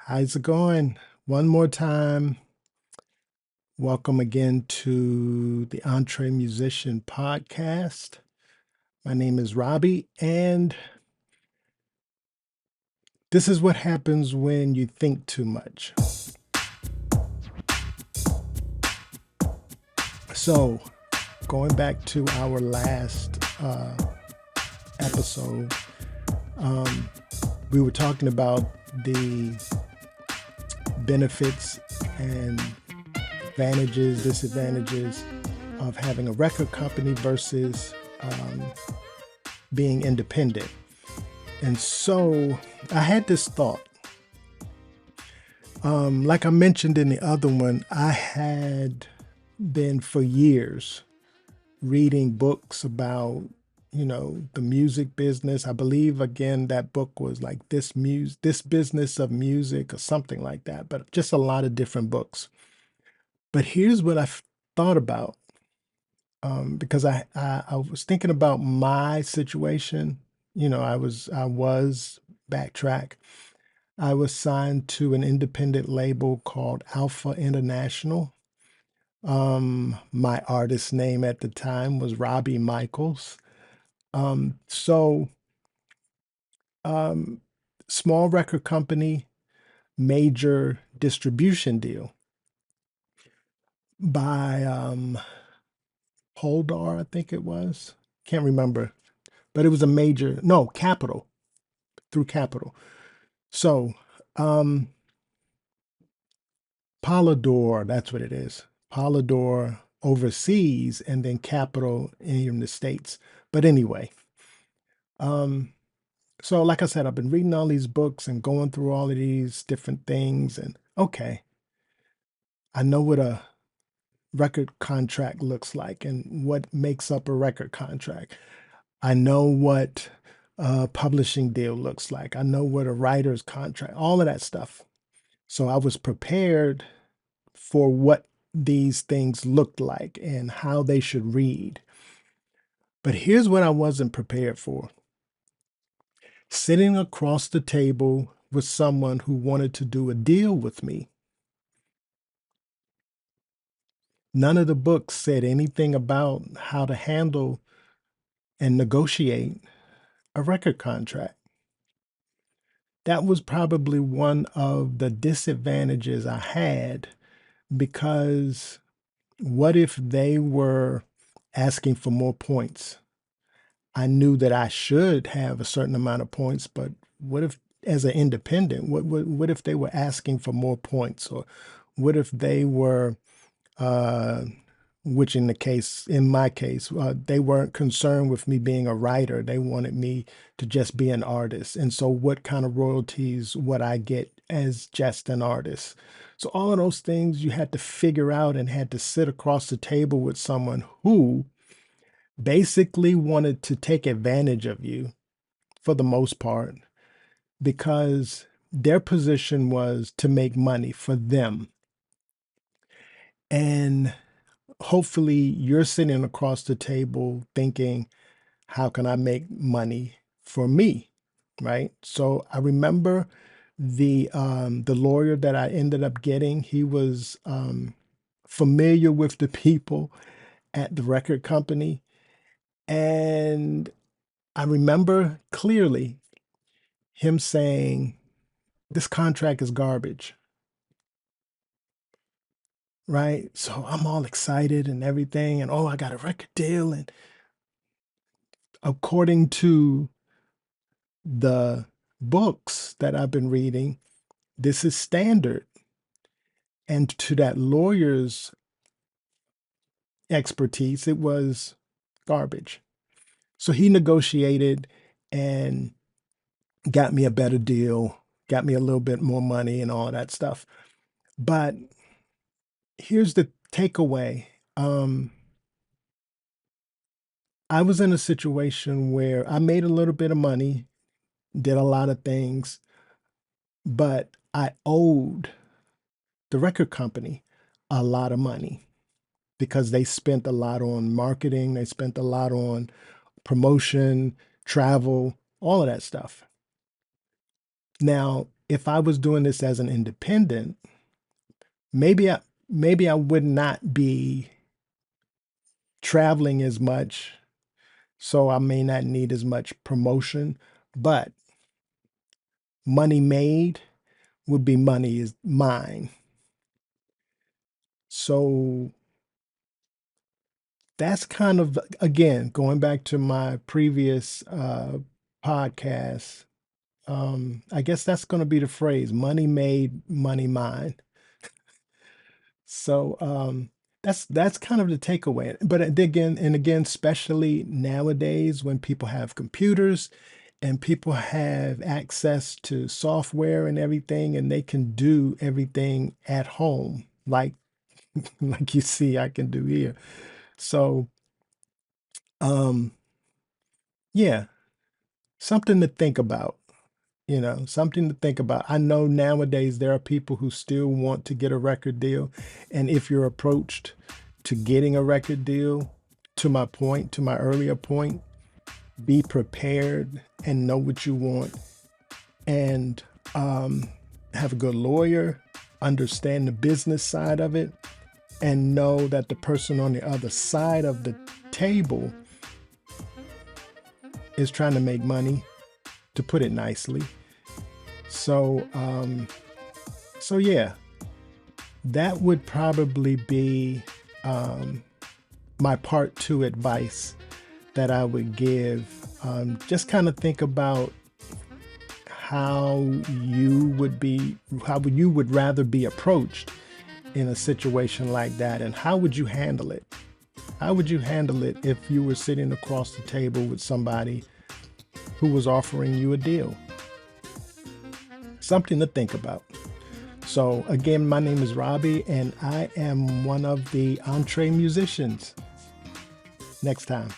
How's it going? One more time. Welcome again to the EntreMusician podcast. My name is Robbie, and this is what happens when you think too much. So, going back to our last episode, we were talking about the benefits and advantages, disadvantages of having a record company versus being independent. And so I had this thought. Like I mentioned in the other one, I had been for years reading books about, the music business. I believe again that book was like this business of music or something like that, but just a lot of different books. But here's what thought about, because I was thinking about my situation. I was backtrack. I was signed to an independent label called Alpha International. My artist name at the time was Robbie Michaels. So small record company, major distribution deal by Holdar, I think it was. Can't remember, but it was a major, no, Capital, through Capital. So, Polydor, that's what it is. Polydor overseas and then Capital in the States. But anyway, so like I said, I've been reading all these books and going through all of these different things. And okay, I know what a record contract looks like and what makes up a record contract. I know what a publishing deal looks like. I know what a writer's contract, all of that stuff. So I was prepared for what these things looked like and how they should read. But here's what I wasn't prepared for. Sitting across the table with someone who wanted to do a deal with me. None of the books said anything about how to handle and negotiate a record contract. That was probably one of the disadvantages I had, because what if they were asking for more points? I knew that I should have a certain amount of points, but what if, as an independent, what if they were asking for more points? Or what if they were, which in my case, they weren't concerned with me being a writer. They wanted me to just be an artist. And so what kind of royalties would I get as just an artist? So all of those things you had to figure out and had to sit across the table with someone who basically wanted to take advantage of you for the most part, because their position was to make money for them. And hopefully you're sitting across the table thinking, how can I make money for me? Right. So I remember the lawyer that I ended up getting, he was familiar with the people at the record company. And I remember clearly him saying, this contract is garbage. Right. So I'm all excited and everything. And oh, I got a record deal. And according to the books that I've been reading, this is standard. And to that lawyer's expertise, it was garbage. So he negotiated and got me a better deal, got me a little bit more money and all of that stuff. But here's the takeaway. I was in a situation where I made a little bit of money, did a lot of things, but I owed the record company a lot of money because they spent a lot on marketing, they spent a lot on promotion, travel, all of that stuff. Now, if I was doing this as an independent, maybe I would not be traveling as much, so I may not need as much promotion, but money made would be money is mine. So that's kind of, again, going back to my previous podcast. I guess that's going to be the phrase: money made, money mine. So that's kind of the takeaway. But again, especially nowadays when people have computers and people have access to software and everything, and they can do everything at home, like you see I can do here. So yeah, something to think about. Something to think about. I know nowadays there are people who still want to get a record deal. And if you're approached to getting a record deal, to my earlier point, be prepared and know what you want, and have a good lawyer, understand the business side of it, and know that the person on the other side of the table is trying to make money, to put it nicely. So yeah, that would probably be my part 2 advice that I would give. Just kind of think about how you would rather be approached in a situation like that, and how would you handle it? How would you handle it if you were sitting across the table with somebody who was offering you a deal? Something to think about. So again, my name is Robbie, and I am one of the EntreMusicians. Next time.